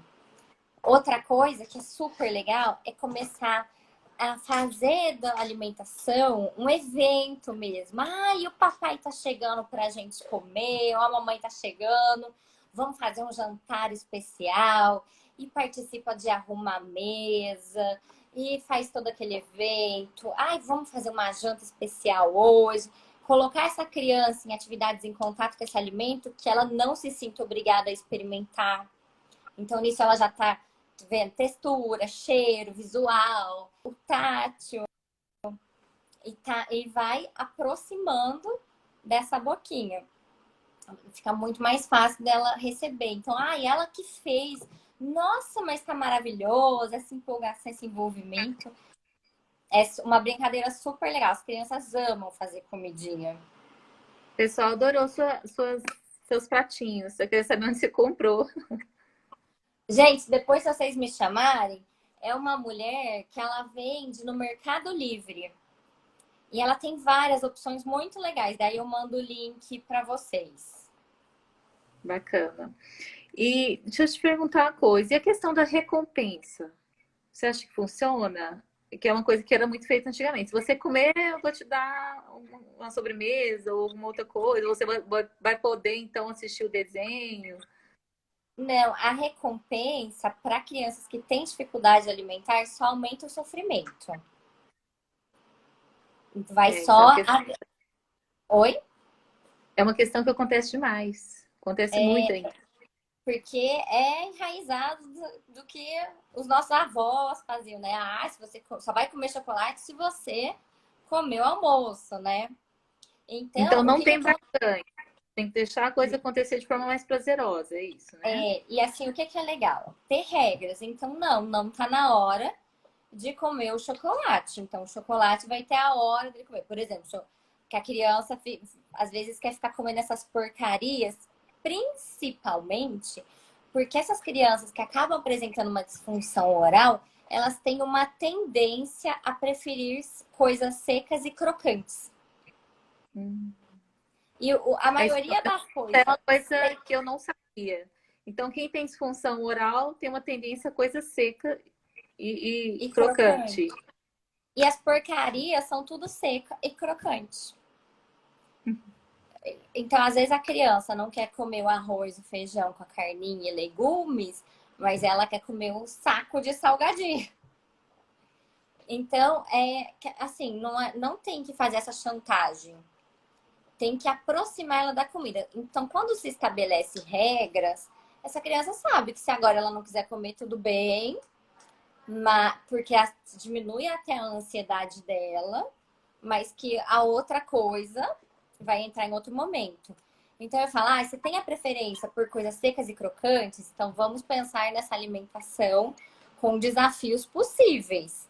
S2: Outra coisa que é super legal é começar a fazer da alimentação um evento mesmo. Ah, e o papai tá chegando pra gente comer, ou a mamãe tá chegando, vamos fazer um jantar especial e participa de arrumar a mesa e faz todo aquele evento. Ai, vamos fazer uma janta especial hoje. Colocar essa criança em atividades em contato com esse alimento que ela não se sinta obrigada a experimentar. Então, nisso ela já tá vendo textura, cheiro, visual, o tátil e vai aproximando dessa boquinha. Fica muito mais fácil dela receber. Então, e ela que fez. Nossa, mas tá maravilhoso essa empolgação, esse envolvimento. É uma brincadeira super legal. As crianças amam fazer comidinha.
S1: O pessoal adorou seus pratinhos. Eu queria saber onde você comprou.
S2: Gente, depois se vocês me chamarem, é uma mulher que ela vende no Mercado Livre. E ela tem várias opções muito legais. Daí eu mando o link para vocês.
S1: Bacana. E deixa eu te perguntar uma coisa. E a questão da recompensa? Você acha que funciona? Que é uma coisa que era muito feita antigamente. Se você comer, eu vou te dar uma sobremesa ou alguma outra coisa. Você vai poder, então, assistir o desenho.
S2: Não, a recompensa para crianças que têm dificuldade alimentar só aumenta o sofrimento. Vai
S1: É, isso é
S2: só.
S1: uma questão,
S2: Oi?
S1: é uma questão que acontece demais. Acontece muito ainda.
S2: Porque é enraizado do que os nossos avós faziam, né? Ah, se você só vai comer chocolate se você comeu almoço, né?
S1: Então,
S2: Então, o
S1: não
S2: que que
S1: tem
S2: acontece?
S1: barganha. Tem que deixar a coisa acontecer de forma mais prazerosa, é isso, né?
S2: E assim, o que que é legal? Ter regras. Então, não tá na hora de comer o chocolate. Então, o chocolate vai ter a hora de comer. Por exemplo, que a criança às vezes quer ficar comendo essas porcarias, principalmente porque essas crianças que acabam apresentando uma disfunção oral, elas têm uma tendência a preferir coisas secas e crocantes.
S1: Hum.
S2: E a
S1: Isso
S2: maioria das
S1: é uma
S2: coisas
S1: coisa que eu não sabia. Então, quem tem disfunção oral tem uma tendência a coisa seca e
S2: e
S1: crocante.
S2: crocantes. E as porcarias são tudo seca e crocante. Então, às vezes a criança não quer comer o arroz, o feijão com a carninha e legumes, mas ela quer comer um saco de salgadinho. Então, assim, não tem que fazer essa chantagem. Tem que aproximar ela da comida. Então, quando se estabelece regras, essa criança sabe que se agora ela não quiser comer, tudo bem, mas, porque diminui até a ansiedade dela, mas que a outra coisa vai entrar em outro momento. Então eu falo, você tem a preferência por coisas secas e crocantes? Então vamos pensar nessa alimentação com desafios possíveis.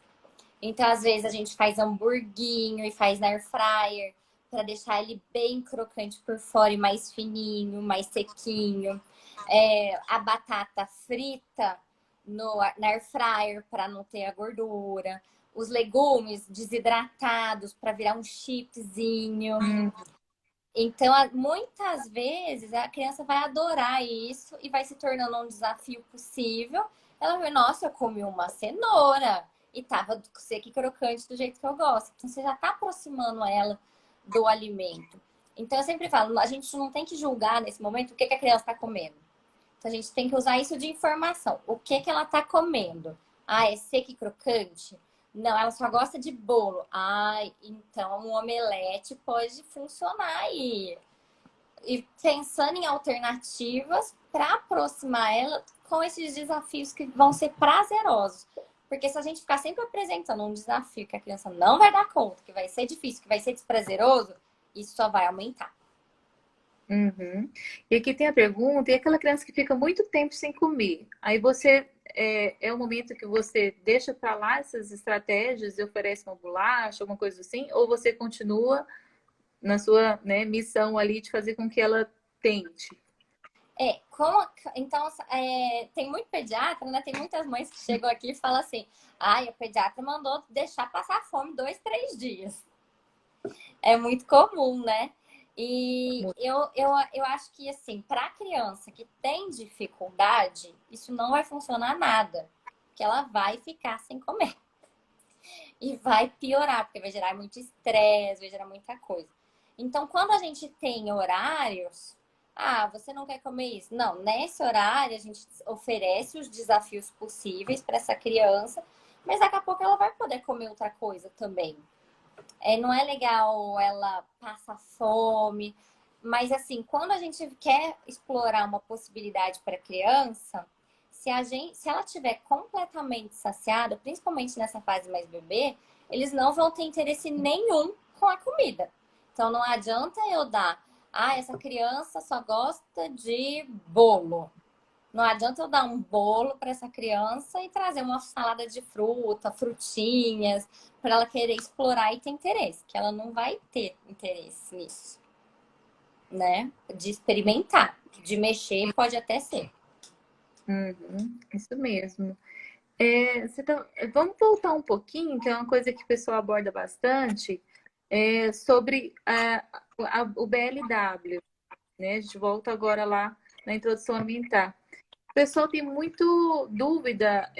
S2: Então às vezes a gente faz hamburguinho e faz na air fryer para deixar ele bem crocante por fora e mais fininho, mais sequinho. A batata frita na air fryer para não ter a gordura. Os legumes desidratados para virar um chipzinho. Então, muitas vezes a criança vai adorar isso e vai se tornando um desafio possível. Ela vai, nossa, eu comi uma cenoura e tava seca e crocante do jeito que eu gosto. Então, você já está aproximando ela do alimento. Então, eu sempre falo, a gente não tem que julgar nesse momento o que a criança está comendo. Então, a gente tem que usar isso de informação. O que ela está comendo? Ah, é seco e crocante? Não, ela só gosta de bolo. Ai, então um omelete pode funcionar aí. E pensando em alternativas para aproximar ela com esses desafios que vão ser prazerosos. Porque se a gente ficar sempre apresentando um desafio que a criança não vai dar conta, que vai ser difícil, que vai ser desprazeroso, isso só vai aumentar.
S1: Uhum. E aqui tem a pergunta, e aquela criança que fica muito tempo sem comer? Aí você é o momento que você deixa para lá essas estratégias e oferece uma bolacha, alguma coisa assim, ou você continua na sua, né, missão ali de fazer com que ela tente?
S2: Então, tem muito pediatra, né? Tem muitas mães que chegam aqui e falam assim: ai, o pediatra mandou deixar passar fome 2, 3 dias. É muito comum, né? E eu acho que, assim, para criança que tem dificuldade, isso não vai funcionar nada. Que ela vai ficar sem comer. E vai piorar, porque vai gerar muito estresse, vai gerar muita coisa. Então, quando a gente tem horários, você não quer comer isso? Não, nesse horário a gente oferece os desafios possíveis para essa criança, mas daqui a pouco ela vai poder comer outra coisa também. Não é legal ela passar fome, mas assim, quando a gente quer explorar uma possibilidade para a criança, se ela tiver completamente saciada, principalmente nessa fase mais bebê, eles não vão ter interesse nenhum com a comida. Então não adianta eu dar, essa criança só gosta de bolo. Não adianta eu dar um bolo para essa criança e trazer uma salada de fruta, frutinhas, para ela querer explorar e ter interesse, que ela não vai ter interesse nisso, né? De experimentar, de mexer pode até ser.
S1: Uhum, isso mesmo. Vamos voltar um pouquinho, que é uma coisa que o pessoal aborda bastante, sobre o BLW, né? A gente volta agora lá na introdução alimentar. O pessoal tem muito dúvida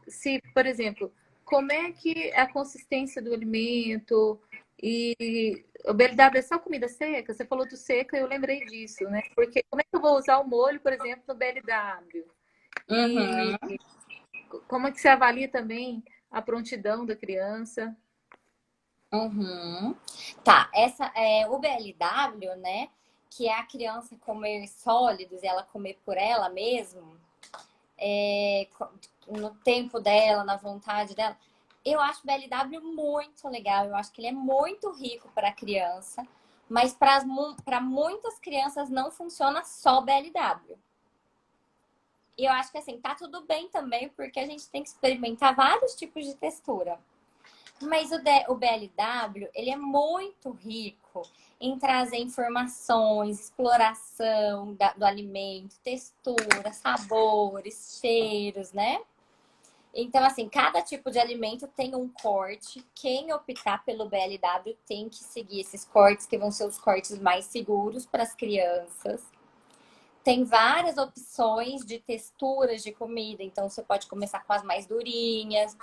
S1: se, por exemplo, como é que é a consistência do alimento e o BLW é só comida seca? Você falou do seca, eu lembrei disso, né? Porque como é que eu vou usar o molho, por exemplo, no BLW? E
S2: Uhum,
S1: como é que você avalia também a prontidão da criança?
S2: uhum. Tá, essa é o BLW, né? Que é a criança comer sólidos e ela comer por ela mesma, no tempo dela, na vontade dela. Eu acho o BLW muito legal. Eu acho que ele é muito rico para a criança, mas para muitas crianças não funciona só o BLW. E eu acho que assim, tá tudo bem também, porque a gente tem que experimentar vários tipos de textura. Mas o BLW, ele é muito rico em trazer informações, exploração do alimento, textura, sabores, cheiros, né? Então, assim, cada tipo de alimento tem um corte. Quem optar pelo BLW tem que seguir esses cortes, que vão ser os cortes mais seguros para as crianças. Tem várias opções de texturas de comida, então você pode começar com as mais durinhas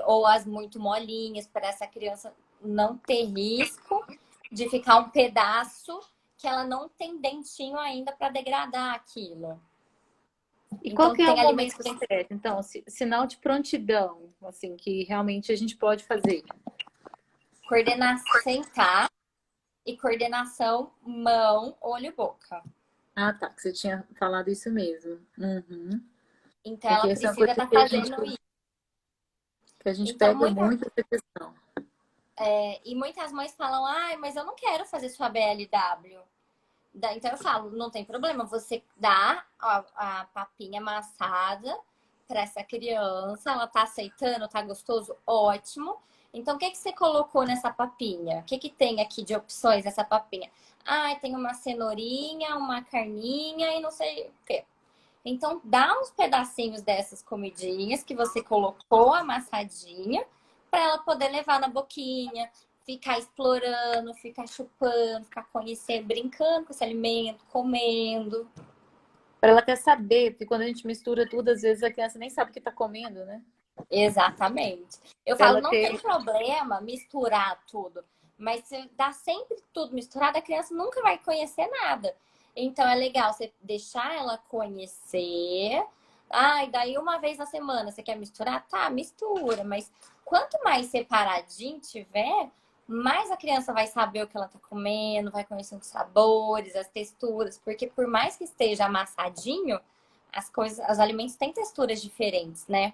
S2: ou as muito molinhas, para essa criança não ter risco de ficar um pedaço que ela não tem dentinho ainda para degradar aquilo.
S1: E qual
S2: Então,
S1: que é o
S2: tem alimentos
S1: momento
S2: que tem
S1: certo? Então, sinal de prontidão, assim, que realmente a gente pode fazer.
S2: que coordenar, sentar e coordenação mão, olho, boca.
S1: Ah, tá, que você tinha falado isso mesmo. Uhum.
S2: Então,
S1: Porque
S2: ela
S1: essa é uma
S2: precisa
S1: coisa
S2: estar
S1: que
S2: fazendo isso.
S1: a gente
S2: Então,
S1: pega muito essa questão.
S2: e muitas mães falam, ai, mas eu não quero fazer sua BLW. Então eu falo, não tem problema, você dá a papinha amassada para essa criança, ela tá aceitando, tá gostoso, ótimo. Então, o que que você colocou nessa papinha? O que que tem aqui de opções nessa papinha? Ah, tem uma cenourinha, uma carninha e não sei o quê. Então, dá uns pedacinhos dessas comidinhas que você colocou amassadinha para ela poder levar na boquinha, ficar explorando, ficar chupando, ficar conhecendo, brincando com esse alimento, comendo.
S1: Para ela até saber, porque quando a gente mistura tudo, às vezes a criança nem sabe o que está comendo, né?
S2: Exatamente. Eu
S1: Para
S2: falo,
S1: ela
S2: não tem
S1: ter.
S2: problema misturar tudo, mas se dá sempre tudo misturado, a criança nunca vai conhecer nada. Então é legal você deixar ela conhecer. Ah, e daí uma vez na semana você quer misturar? Tá, mistura, mas quanto mais separadinho tiver, mais a criança vai saber o que ela tá comendo, vai conhecer os sabores, as texturas, porque por mais que esteja amassadinho, as coisas, os alimentos têm texturas diferentes, né?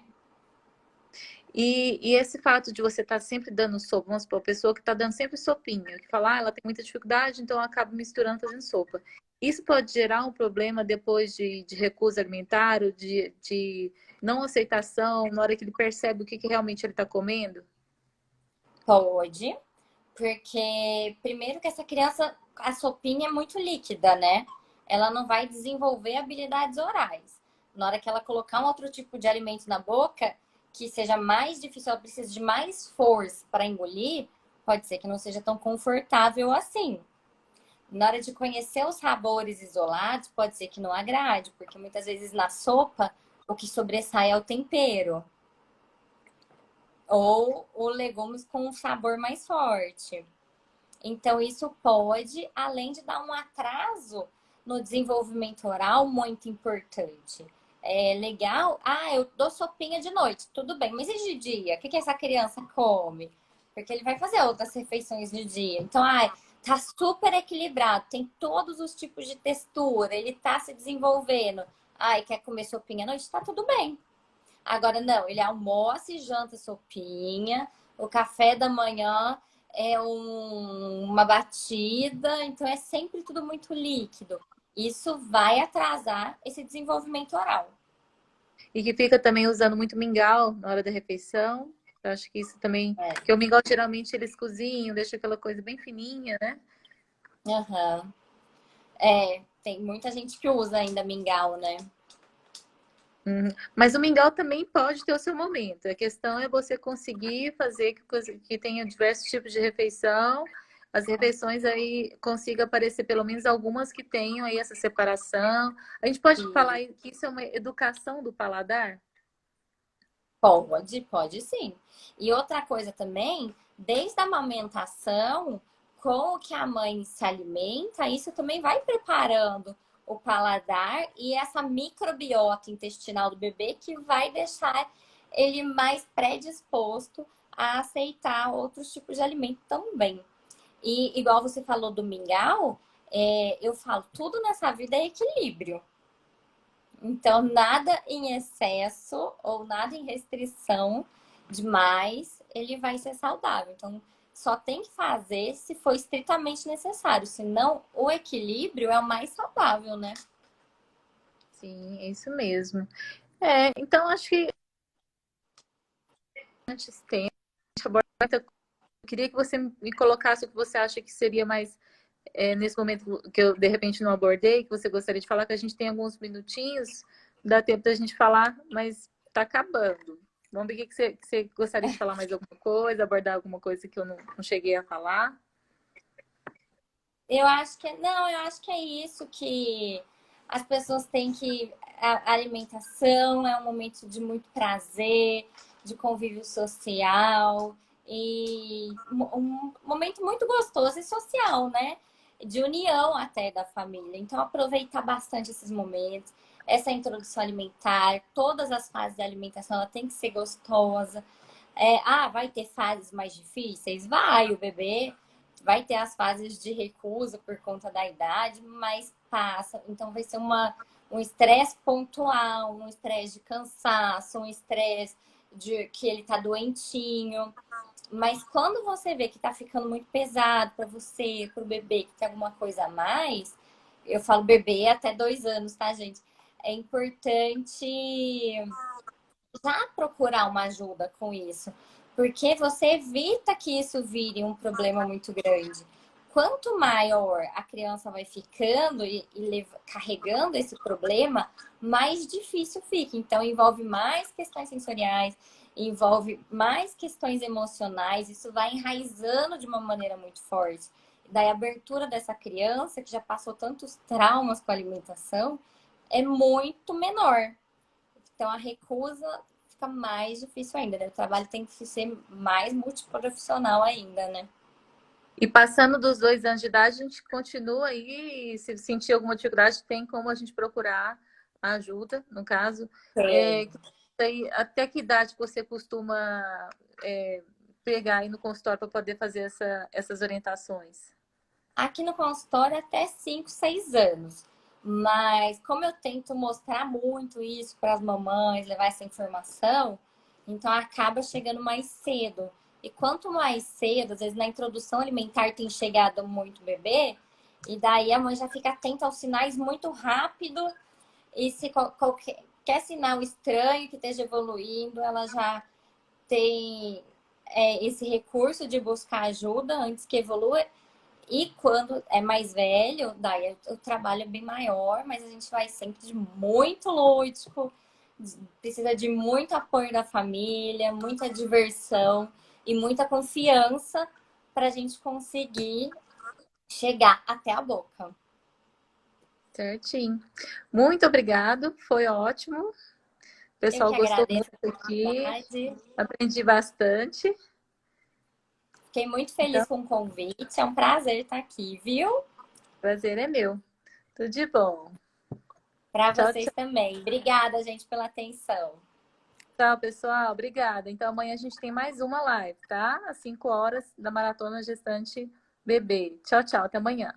S1: E esse fato de você estar sempre dando sopa, vamos supor, a pessoa que está dando sempre sopinha, que fala, ela tem muita dificuldade, então eu acabo misturando fazendo sopa. Isso pode gerar um problema depois de recusa alimentar, ou de não aceitação, na hora que ele percebe o que realmente ele está comendo?
S2: Pode, porque primeiro que essa criança, a sopinha é muito líquida, né? Ela não vai desenvolver habilidades orais. Na hora que ela colocar um outro tipo de alimento na boca, que seja mais difícil, ela precisa de mais força para engolir, pode ser que não seja tão confortável assim. Na hora de conhecer os sabores isolados, pode ser que não agrade, porque muitas vezes na sopa o que sobressai é o tempero ou os legumes com um sabor mais forte. Então, isso pode, além de dar um atraso no desenvolvimento oral muito importante. É legal, eu dou sopinha de noite, tudo bem, mas e de dia? O que essa criança come? Porque ele vai fazer outras refeições de dia. Então, tá super equilibrado, tem todos os tipos de textura, ele tá se desenvolvendo. Quer comer sopinha à noite? Tá tudo bem. Agora, não, ele almoça e janta sopinha, o café da manhã é uma batida, então é sempre tudo muito líquido. Isso vai atrasar esse desenvolvimento oral.
S1: E que fica também usando muito mingau na hora da refeição. Eu acho que isso também.
S2: É.
S1: Porque o mingau geralmente eles cozinham, deixa aquela coisa bem fininha, né?
S2: Aham. É, tem muita gente que usa ainda mingau, né?
S1: Uhum. Mas o mingau também pode ter o seu momento. A questão é você conseguir fazer que tenha diversos tipos de refeição. As refeições aí consiga aparecer pelo menos algumas que tenham aí essa separação. A gente pode falar
S2: E
S1: que isso é uma educação do paladar?
S2: pode sim. E outra coisa também, desde a amamentação, com o que a mãe se alimenta, isso também vai preparando o paladar e essa microbiota intestinal do bebê que vai deixar ele mais predisposto a aceitar outros tipos de alimento também. E igual você falou do mingau, eu falo, tudo nessa vida é equilíbrio. Então, nada em excesso ou nada em restrição demais, ele vai ser saudável. Então, só tem que fazer se for estritamente necessário. Senão, o equilíbrio é o mais saudável, né?
S1: Sim, é isso mesmo. É, então acho que antes tempo, eu queria que você me colocasse o que você acha que seria mais nesse momento que eu de repente não abordei, que você gostaria de falar, que a gente tem alguns minutinhos, dá tempo da gente falar, mas está acabando. Vamos ver o que você gostaria de falar mais alguma coisa, abordar alguma coisa que eu não cheguei a falar.
S2: Eu acho que não, eu acho que é isso que as pessoas têm que a alimentação é um momento de muito prazer, de convívio social e um momento muito gostoso e social, né? De união até da família. Então aproveitar bastante esses momentos, essa introdução alimentar, todas as fases da alimentação, ela tem que ser gostosa. Vai ter fases mais difíceis? Vai, o bebê vai ter as fases de recusa por conta da idade, mas passa. Então vai ser um estresse pontual, um estresse de cansaço, um estresse de que ele tá doentinho. Mas quando você vê que tá ficando muito pesado para você, para o bebê, que tem alguma coisa a mais, eu falo bebê até 2 anos, tá, gente? É importante já procurar uma ajuda com isso, porque você evita que isso vire um problema muito grande. Quanto maior a criança vai ficando e carregando esse problema, mais difícil fica. Então, envolve mais questões sensoriais, envolve mais questões emocionais, isso vai enraizando de uma maneira muito forte. Daí, a abertura dessa criança, que já passou tantos traumas com a alimentação, é muito menor. Então a recusa fica mais difícil ainda, né? O trabalho tem que ser mais multiprofissional ainda, né?
S1: E passando dos 2 anos de idade, a gente continua aí, e se sentir alguma dificuldade, tem como a gente procurar ajuda, no caso.
S2: Tem.
S1: É, até que idade você costuma pegar aí no consultório para poder fazer essas orientações?
S2: Aqui no consultório até 5, 6 anos. Mas como eu tento mostrar muito isso para as mamães, levar essa informação, então acaba chegando mais cedo. E quanto mais cedo, às vezes na introdução alimentar tem chegado muito bebê, e daí a mãe já fica atenta aos sinais muito rápido. E se qualquer sinal estranho que esteja evoluindo, ela já tem esse recurso de buscar ajuda antes que evolua. E quando é mais velho, daí o trabalho é bem maior, mas a gente vai sempre de muito lúdico, precisa de muito apoio da família, muita diversão e muita confiança para a gente conseguir chegar até a boca.
S1: Certinho. Muito obrigado, foi ótimo. O
S2: Eu
S1: pessoal
S2: que
S1: gostou
S2: agradeço
S1: muito
S2: a
S1: aqui,
S2: oportunidade.
S1: aprendi bastante.
S2: Fiquei muito
S1: Então,
S2: feliz com o convite. É um prazer estar aqui, viu?
S1: prazer é meu. Tudo de bom.
S2: Para
S1: Tchau,
S2: vocês
S1: tchau.
S2: também. Obrigada, gente, pela atenção.
S1: Tchau, pessoal. Obrigada. Então, amanhã a gente tem mais uma live, tá? Às 5 horas da Maratona Gestante Bebê. Tchau, tchau. Até amanhã.